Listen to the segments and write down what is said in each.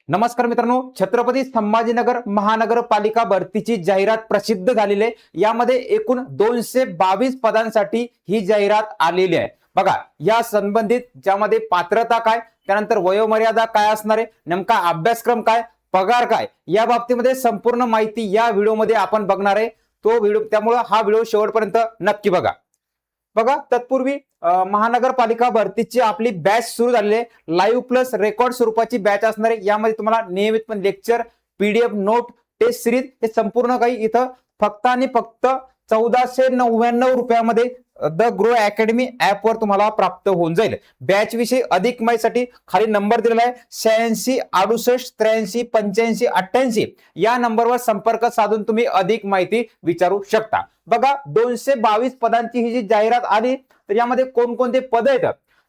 नमस्कार मित्रांनो, छत्रपती संभाजीनगर महानगरपालिका भरतीची जाहिरात प्रसिद्ध झालेली आहे। यामध्ये एकूण 222 पदांसाठी ही जाहिरात आलेली आहे। बघा, या संबंधित ज्यामध्ये पात्रता काय, त्यानंतर वयोमर्यादा काय असणार आहे, नेमका अभ्यासक्रम काय, पगार काय, या बाबतीमध्ये संपूर्ण माहिती या व्हिडिओमध्ये आपण बघणार आहे। तो व्हिडिओ त्यामुळे हा व्हिडिओ शेवटपर्यंत नक्की बघा। तत्पूर्वी महानगरपालिका भरतीची आपली बॅच सुरू झालेली आहे। लाईव्ह प्लस रेकॉर्ड स्वरूपाची बॅच असणार आहे। यामध्ये तुम्हाला नियमितपणे lecture, PDF note, test series हे संपूर्ण काही इथं फक्त आणि फक्त 1499 रुपयामध्ये द ग्रो अकॅडमी ऍप वर तुम्हाला प्राप्त होऊन जाईल। बॅच विषयी अधिक माहितीसाठी खाली नंबर दिलेला आहे 86 68 83 85 88 या नंबरवर संपर्क साधून तुम्ही अधिक माहिती विचारू शकता। बघा, 222 पदांची ही जी जाहिरात आली तर यामध्ये कोणकोणते पद आहेत?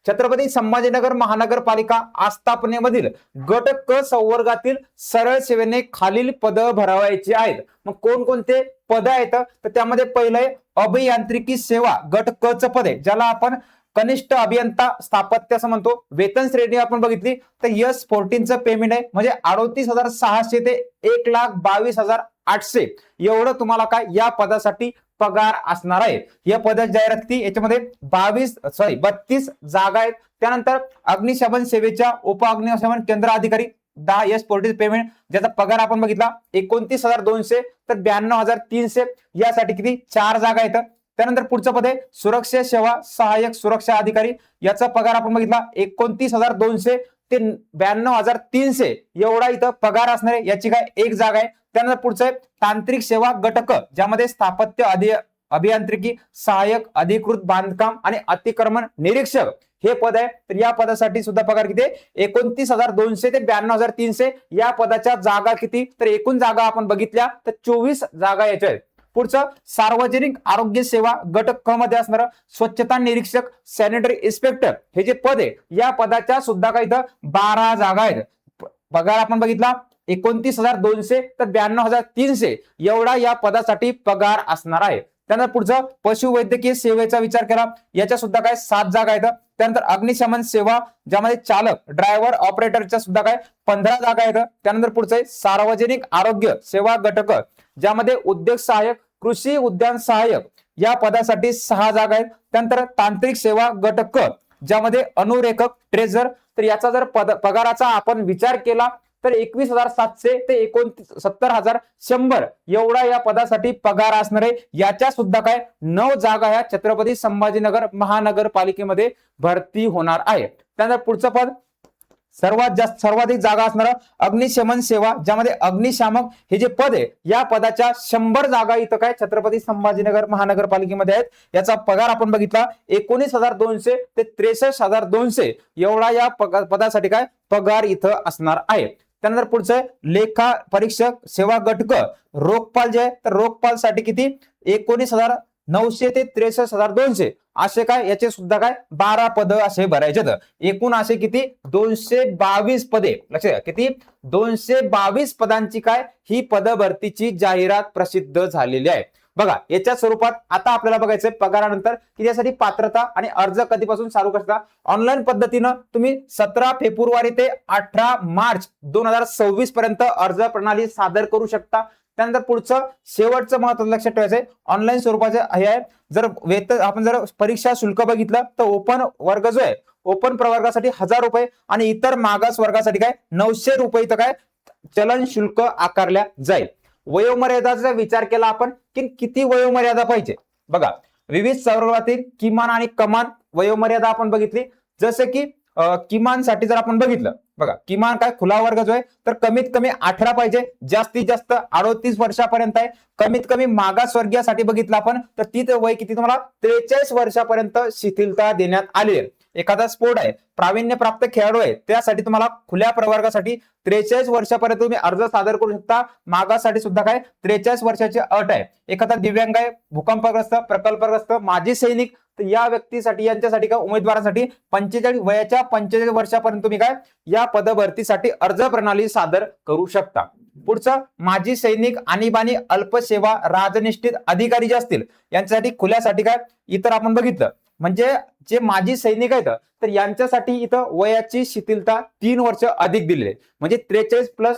छत्रपती संभाजीनगर महानगरपालिका आस्थापनेमधील गट क संवर्गातील सरळ सेवेने खालील पद भरावायची आहेत। मग कोणकोणते पद आहेत? तर त्यामध्ये पहिलं अभियांत्रिकी सेवा गट क च पद आहे, ज्याला आपण कनिष्ठ अभियंता स्थापत्य असं म्हणतो। वेतन श्रेणी आपण बघितली तर S14 चं पेमेंट आहे, म्हणजे 38,600 ते 1,22,800 एवढं तुम्हाला काय या पदासाठी पगार असणार आहे। या पदाची जाहिरात किती? याच्यामध्ये 32 जागा आहेत। त्यानंतर अग्निशमन सेवेच्या उप अग्निशमन केंद्र अधिकारी 10 S14 पेमेंट, ज्याचा पगार आपण बघितला 29,200 तर 92,300 यासाठी किती 4 जागा आहेत। त्यानंतर पुढचं पद आहे सुरक्षा सेवा सहाय्यक सुरक्षा अधिकारी, याचा पगार आपण बघितला 29,200 ते 92,300 एवढा इथं पगार असणार आहे। याची काय एक जागा आहे। त्यानंतर पुढचं आहे तांत्रिक सेवा घटक, ज्यामध्ये स्थापत्य अभियांत्रिकी सहाय्यक अधिकृत बांधकाम आणि अतिक्रमण निरीक्षक हे पद आहे। तर या पदासाठी सुद्धा पगार किती आहे? 29,200 ते 92,300 या पदाच्या जागा किती? तर एकूण जागा आपण बघितल्या तर 24 जागा याच्या आहेत। पुढचं सार्वजनिक आरोग्य सेवा गट क मध्ये असणार स्वच्छता निरीक्षक सॅनिटरी इन्स्पेक्टर हे जे पद आहे, या पदाच्या सुद्धा काही इथं 12 जागा आहेत। पगार आपण बघितला 29,200 तर 92,300 एवढा या पदासाठी पगार असणार आहे। त्यानंतर पुढचं पशुवैद्यकीय सेवेचा विचार केला, याच्या सुद्धा काय 7 जागा आहेत। त्यानंतर अग्निशमन सेवा, ज्यामध्ये चालक ड्रायव्हर ऑपरेटरच्या सुद्धा काय 15 जागा आहेत। त्यानंतर पुढचं सार्वजनिक आरोग्य सेवा घटक, ज्यामध्ये उद्योग सहाय्यक कृषी उद्यान सहाय्यक या पदासाठी 6 जागा आहेत। त्यानंतर तांत्रिक सेवा घटक, ज्यामध्ये अनुरेखक ट्रेझर, तर याचा जर पगाराचा आपण विचार केला तर 21,700 ते 69,100 एवढा या पदासाठी पगार असणार आहे। याच्या सुद्धा काय 9 जागा ह्या छत्रपती संभाजीनगर महानगरपालिकेमध्ये भरती होणार आहे। त्यानंतर पुढचं पद सर्वाधिक जागा असणार अग्निशमन सेवा, ज्यामध्ये अग्निशामक हे जे पद आहे, या पदाच्या 100 जागा इथं काय छत्रपती संभाजीनगर महानगरपालिकेमध्ये आहेत। याचा पगार आपण बघितला 19,200 ते 63,200 एवढा या पदासाठी काय पगार इथं असणार आहे। त्यानंतर पुढचं लेखा परीक्षक सेवा घटक रोखपाल जे आहे, तर रोखपाल साठी किती 19,900 ते 63,200 असे काय याचे सुद्धा काय 12 पद असे भरायचे। एकूण असे किती 222 पदे, लक्षात घ्या किती 222 पदांची काय ही पद भरतीची जाहिरात प्रसिद्ध झालेली आहे। बघा, याच्या स्वरूपात आता आपल्याला बघायचंय पगारानंतर की यासाठी पात्रता आणि अर्ज कधीपासून चालू करता। ऑनलाईन पद्धतीनं तुम्ही 17 फेब्रुवारी ते 18 मार्च 2026 पर्यंत अर्ज प्रणाली सादर करू शकता। त्यानंतर पुढचं शेवटचं महत्त्वाचं लक्षात ठेवायचंय ऑनलाईन स्वरूपाचे हे आहे। जर आपण जर परीक्षा शुल्क बघितलं तर ओपन वर्ग जो आहे, ओपन प्रवर्गासाठी 1000 रुपये आणि इतर मागास वर्गासाठी काय 900 रुपये इथं काय चलन शुल्क आकारल्या जाईल। वयोमर्यादाचा विचार केला आपण की किती वयोमर्यादा पाहिजे। बघा, विविध संवर्गातील किमान आणि कमाल वयोमर्यादा आपण बघितली। जसे की किमान साठी जर आपण बघितलं, बघा किमान काय खुला वर्ग जो आहे तर कमीत कमी 18 पाहिजे, जास्तीत जास्त 38 वर्षापर्यंत आहे। कमीत कमी मागासवर्गीयासाठी बघितलं आपण तर तिथे वय किती तुम्हाला 43 वर्षापर्यंत शिथिलता देण्यात आली आहे। एखादा स्पोर्ट आहे, प्रावीण्य प्राप्त खेळाडू आहे, त्यासाठी तुम्हाला खुल्या प्रवर्गासाठी 43 वर्षापर्यंत तुम्ही अर्ज सादर करू शकता। मागासाठी सुद्धा काय 43 वर्षाची अट आहे। एखादा दिव्यांग आहे, भूकंपग्रस्त, प्रकल्पग्रस्त, माजी सैनिक, तर या व्यक्तीसाठी यांच्यासाठी काय उमेदवारांसाठी 45 वर्षापर्यंत तुम्ही काय या पद भरतीसाठी अर्ज प्रणाली सादर करू शकता। पुढचं माजी सैनिक, आणीबाणी, अल्पसेवा, राजनिष्ठित अधिकारी जे असतील यांच्यासाठी खुल्यासाठी काय इतर आपण बघितलं म्हणजे जे माजी सैनिक आहेत तर यांच्यासाठी इथं वयाची शिथिलता 3 वर्ष अधिक दिलेली आहे. म्हणजे 43 प्लस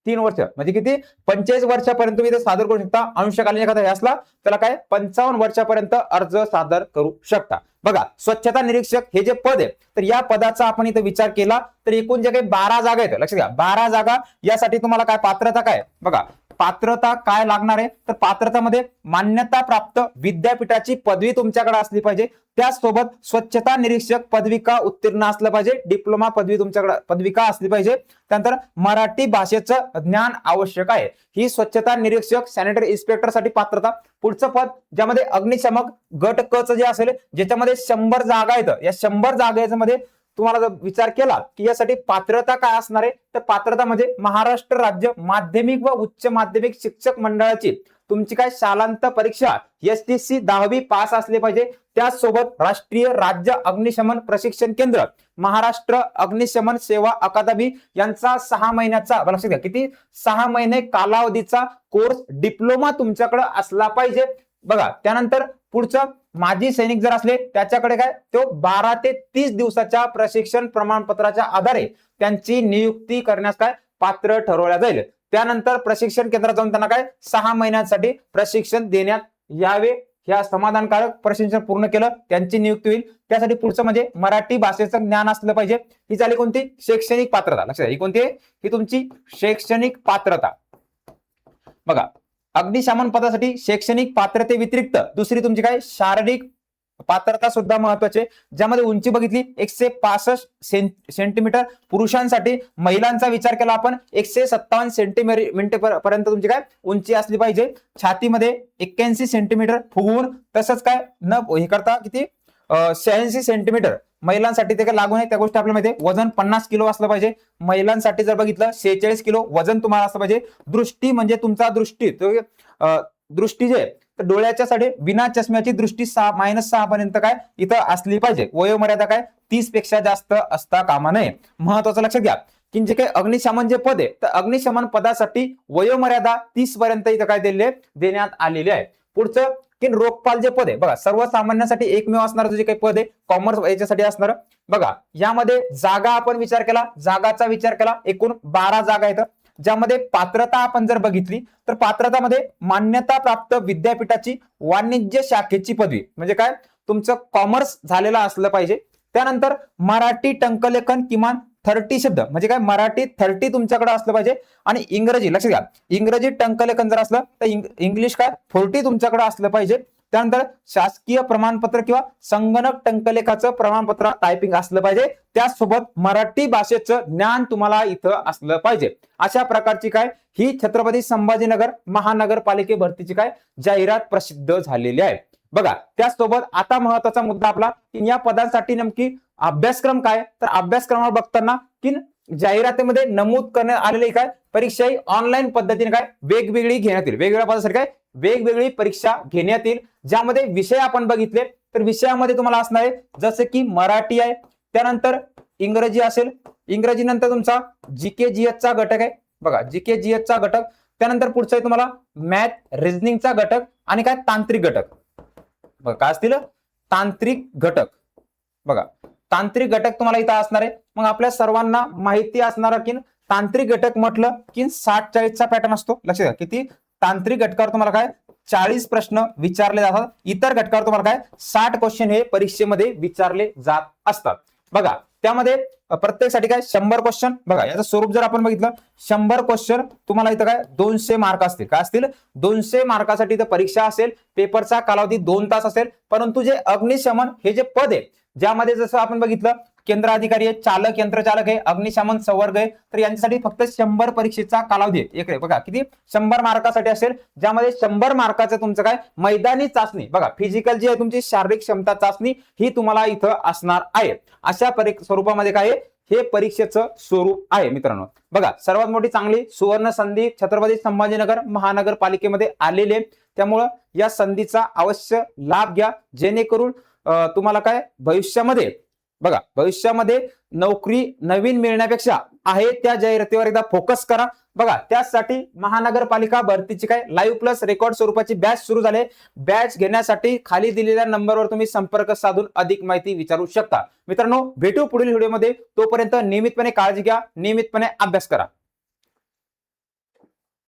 3 वर्ष म्हणजे किती 45 वर्षापर्यंत तुम्ही इथे सादर करू शकता. अंशकालीन एखादा हे असला त्याला काय 55 वर्षापर्यंत अर्ज सादर करू शकता. बघा, स्वच्छता निरीक्षक हे जे पद आहे तर या पदाचा आपण इथे विचार केला तर एकूण जे काही 12 जागा आहेत, लक्षात घ्या 12 जागा. यासाठी तुम्हाला काय पात्रता काय, बघा पात्रता काय लागणार आहे तर पात्रतामध्ये मान्यता प्राप्त विद्यापीठाची पदवी तुमच्याकडे असली पाहिजे. त्याचसोबत स्वच्छता निरीक्षक पदविका उत्तीर्ण असलं पाहिजे, डिप्लोमा पदवी तुमच्याकडे पदविका असली पाहिजे. त्यानंतर मराठी भाषेचं ज्ञान आवश्यक आहे. ही स्वच्छता निरीक्षक सॅनिटरी इन्स्पेक्टर साठी पात्रता. पुढचं पद ज्यामध्ये अग्निशमक गट क च जे असेल ज्याच्यामध्ये 100 जागा आहेत, या 100 जागेमध्ये तुम्हाला जर विचार केला की यासाठी पात्रता काय असणार आहे तर पात्रता म्हणजे महाराष्ट्र राज्य माध्यमिक व उच्च माध्यमिक शिक्षक मंडळाची तुमची काय शालांत परीक्षा STC 10वी पास असले पाहिजे. त्याचसोबत राष्ट्रीय राज्य अग्निशमन प्रशिक्षण केंद्र महाराष्ट्र अग्निशमन सेवा अकादमी यांचा 6 महिन्याचा, लक्षात घ्या किती 6 महिने कालावधीचा कोर्स डिप्लोमा तुमच्याकडे असला पाहिजे. बघा, त्यानंतर पुढचं माजी सैनिक जर असले त्याच्याकडे काय तो 12 ते 30 दिवसाच्या प्रशिक्षण प्रमाणपत्राच्या आधारे त्यांची नियुक्ती करण्यास काय पात्र ठरवल्या जाईल. त्यानंतर प्रशिक्षण केंद्रात जाऊन त्यांना काय 6 महिन्यांसाठी प्रशिक्षण देण्यात यावे. ह्या समाधानकारक प्रशिक्षण पूर्ण केलं त्यांची नियुक्ती होईल. त्यासाठी पुढचं म्हणजे मराठी भाषेचं ज्ञान असलं पाहिजे. ही झाली कोणती शैक्षणिक पात्रता. लक्षात ही कोणती ही तुमची शैक्षणिक पात्रता. बघा, अग्निशमन पदासाठी शैक्षणिक पात्रते व्यतिरिक्त दुसरी तुमची काय शारीरिक पात्रता सुद्धा महत्वाची, ज्यामध्ये उंची बघितली 165 सेंटीमीटर पुरुषांसाठी. महिलांचा विचार केला आपण 157 सेंटीमीटर पर्यंत तुमची काय उंची असली पाहिजे. छातीमध्ये 81 सेंटीमीटर फुगवून, तसंच काय न हे करता किती 86 सेंटीमीटर महिलांसाठी ते काय लागू नाही त्या गोष्टी आपल्याला माहिती आहे. वजन 50 किलो असलं पाहिजे. महिलांसाठी जर बघितलं 46 किलो वजन तुम्हाला असलं पाहिजे. दृष्टी म्हणजे तुमचा दृष्टी जे तर डोळ्याच्या साठी बिना चष्म्याची दृष्टी -6 पर्यंत काय इथं असली पाहिजे. वयोमर्यादा काय 30 पेक्षा जास्त असता कामा नये. महत्वाचं लक्षात घ्या की जे काही अग्निशमन जे पद आहे तर अग्निशमन पदासाठी वयोमर्यादा 30 पर्यंत इथं काय देण्यात आलेले आहे. पुढचं की लोकपाल जे पद आहे बघा सर्वसामान्यांसाठी एकमेव असणारं जे काही पद आहे कॉमर्स याच्यासाठी असणार. बघा, यामध्ये जागा आपण विचार केला, जागाचा विचार केला एकूण 12 जागा आहेत. ज्यामध्ये पात्रता आपण जर बघितली तर पात्रतामध्ये मान्यता प्राप्त विद्यापीठाची वाणिज्य शाखेची पदवी म्हणजे काय तुमचं कॉमर्स झालेलं असलं पाहिजे. त्यानंतर मराठी टंकलेखन किमान 30 शब्द म्हणजे काय मराठी 30 तुमच्याकडे असलं पाहिजे. आणि इंग्रजी, लक्षात घ्या इंग्रजी टंकलेखन जर असलं तर इंग्लिश काय 40 तुमच्याकडे असलं पाहिजे. त्यानंतर शासकीय प्रमाणपत्र किंवा संगणक टंकलेखाचं प्रमाणपत्र टायपिंग असलं पाहिजे. त्याचसोबत मराठी भाषेचं ज्ञान तुम्हाला इथं असलं पाहिजे. अशा प्रकारची काय ही छत्रपती संभाजीनगर महानगरपालिके भरतीची काय जाहिरात प्रसिद्ध झालेली आहे. बघा, त्याचसोबत आता महत्वाचा मुद्दा आपला की या पदांसाठी नेमकी अभ्यासक्रम काय तर अभ्यासक्रमावर बघताना की जाहिरातीमध्ये नमूद करण्यात आलेली काय परीक्षा ही ऑनलाईन पद्धतीने काय वेगवेगळी घेण्यात येईल. वेगवेगळ्या पदासाठी काय वेगवेगळी परीक्षा घेण्यात येईल. ज्यामध्ये विषय आपण बघितले तर विषयामध्ये तुम्हाला असणार आहे जसे की मराठी आहे, त्यानंतर इंग्रजी असेल, इंग्रजी नंतर तुमचा जीके जीएसचा घटक आहे. बघा, जीके जीएसचा घटक, त्यानंतर पुढचा आहे तुम्हाला मॅथ रिझनिंगचा घटक आणि काय तांत्रिक घटक. बघा काय असतील तांत्रिक घटक. बघा, तांत्रिक घटक तुम्हाला इथं असणार आहे. मग आपल्या सर्वांना माहिती असणार की तांत्रिक घटक म्हटलं की 60-40चा पॅटर्न असतो. लक्षात घ्या किती तांत्रिक घटकावर तुम्हाला काय 40 प्रश्न विचारले जातात. इतर घटकावर तुम्हाला काय 60 क्वेश्चन हे परीक्षेमध्ये विचारले जात असतात. बघा, त्यामध्ये प्रत्येकसाठी काय 100 क्वेश्चन. बघा, याचं स्वरूप जर आपण बघितलं 100 क्वेश्चन तुम्हाला इथं काय 200 मार्क असतील. काय असतील 200 मार्कासाठी इथं परीक्षा असेल. पेपरचा कालावधी 2 तास असेल. परंतु जे अग्निशमन हे जे पद आहे ज्यामध्ये जसं आपण बघितलं केंद्र अधिकारी आहे, चालक यंत्रचालक आहे, अग्निशमन संवर्ग आहे तर यांच्यासाठी फक्त 100 परीक्षेचा कालावधी आहे. एक बघा किती 100 मार्कासाठी असेल. ज्यामध्ये 100 मार्काचं तुमचं काय मैदानी चाचणी, बघा फिजिकल जी आहे तुमची शारीरिक क्षमता चाचणी ही तुम्हाला इथं असणार आहे. अशा स्वरूपामध्ये काय हे परीक्षेचं स्वरूप आहे मित्रांनो. बघा, सर्वात मोठी चांगली सुवर्ण संधी छत्रपती संभाजीनगर महानगरपालिकेमध्ये आलेली आहे. त्यामुळं या संधीचा अवश्य लाभ घ्या जेणेकरून तुम्हाला काय भविष्यामध्ये नोकरी नवीन मिळण्यापेक्षा आहे त्या जाहिरातीवर एकदा फोकस करा. बघा, त्यासाठी महानगरपालिका भरतीची काय लाईव्ह प्लस रेकॉर्ड स्वरूपाची बॅच सुरू झाले. बॅच घेण्यासाठी खाली दिलेल्या नंबरवर तुम्ही संपर्क साधून अधिक माहिती विचारू शकता. मित्रांनो, भेटू पुढील व्हिडिओमध्ये. तोपर्यंत नियमितपणे काळजी घ्या, नियमितपणे अभ्यास करा.